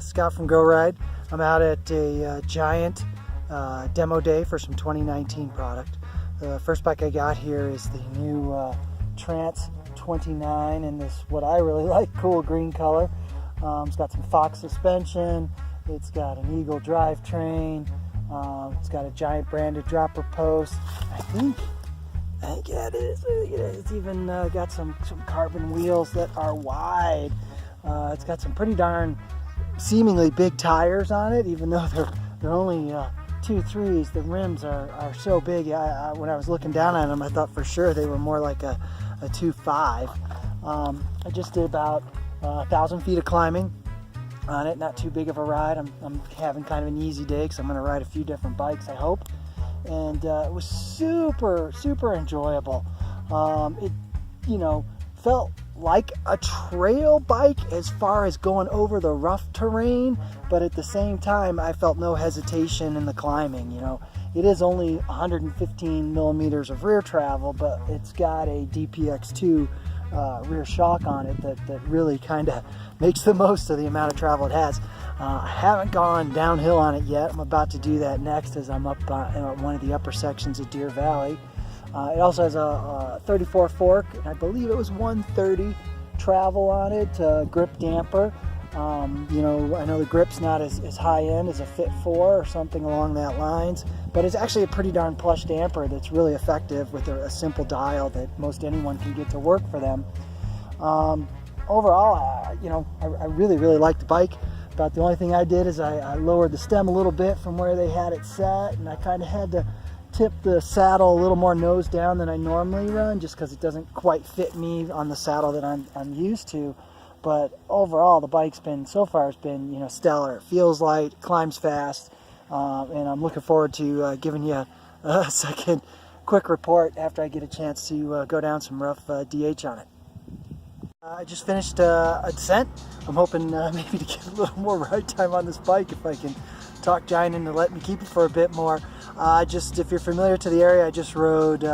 Scott from Go Ride. I'm out at a giant demo day for some 2019 product. The first bike I got here is the new Trance 29 in this, what I really like, cool green color. It's got some Fox suspension, it's got an Eagle drivetrain, it's got a giant branded dropper post. I think yeah, it is. It's even got some carbon wheels that are wide. It's got some pretty darn seemingly big tires on it, even though they're only 2.3s. The rims are so big. When I was looking down on them, I thought for sure they were more like a 2.5. I just did about 1,000 feet of climbing on it. Not too big of a ride. I'm having kind of an easy day because I'm going to ride a few different bikes, I hope. And it was super enjoyable. It felt like a trail bike as far as going over the rough terrain, but at the same time I felt no hesitation in the climbing. It is only 115 millimeters of rear travel, but it's got a DPX2 rear shock on it that really kind of makes the most of the amount of travel it has. I haven't gone downhill on it yet. I'm about to do that next as I'm up one of the upper sections of Deer Valley. It also has a 34 fork, and I believe it was 130 travel on it, grip damper. I know the grip's not as high end as a Fit 4 or something along that lines, but it's actually a pretty darn plush damper that's really effective with a simple dial that most anyone can get to work for them. Overall, I really like the bike. About the only thing I did is I lowered the stem a little bit from where they had it set, and I kind of had to tip the saddle a little more nose down than I normally run, just because it doesn't quite fit me on the saddle that I'm used to. But overall, the bike's been stellar. It feels light, climbs fast, and I'm looking forward to giving you a second quick report after I get a chance to go down some rough DH on it. I just finished a descent. I'm hoping maybe to get a little more ride time on this bike if I can talk Giant into letting me keep it for a bit more. If you're familiar to the area, I just rode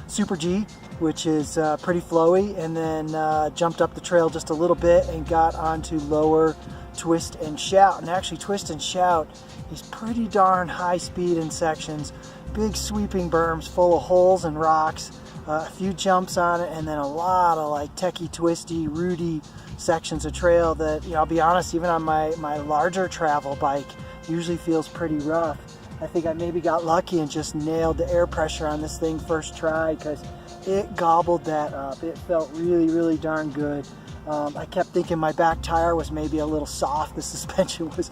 Super G, which is pretty flowy, and then jumped up the trail just a little bit and got onto lower Twist and Shout. And actually, Twist and Shout is pretty darn high speed in sections, big sweeping berms full of holes and rocks, a few jumps on it, and then a lot of like techie, twisty, rooty sections of trail that, I'll be honest, even on my larger travel bike, usually feels pretty rough. I think I maybe got lucky and just nailed the air pressure on this thing first try, because it gobbled that up. It felt really darn good. I kept thinking my back tire was maybe a little soft. The suspension was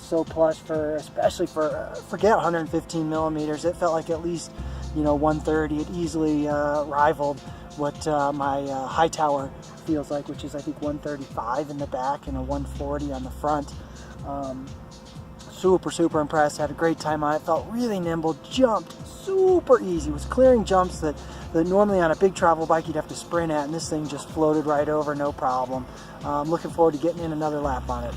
so plush especially for forget 115 millimeters. It felt like at least 130. It easily rivaled what my Hightower feels like, which is I think 135 in the back and a 140 on the front. Super impressed. Had a great time on it. Felt really nimble. Jumped super easy. Was clearing jumps that normally on a big travel bike you'd have to sprint at, and this thing just floated right over, no problem. Looking forward to getting in another lap on it.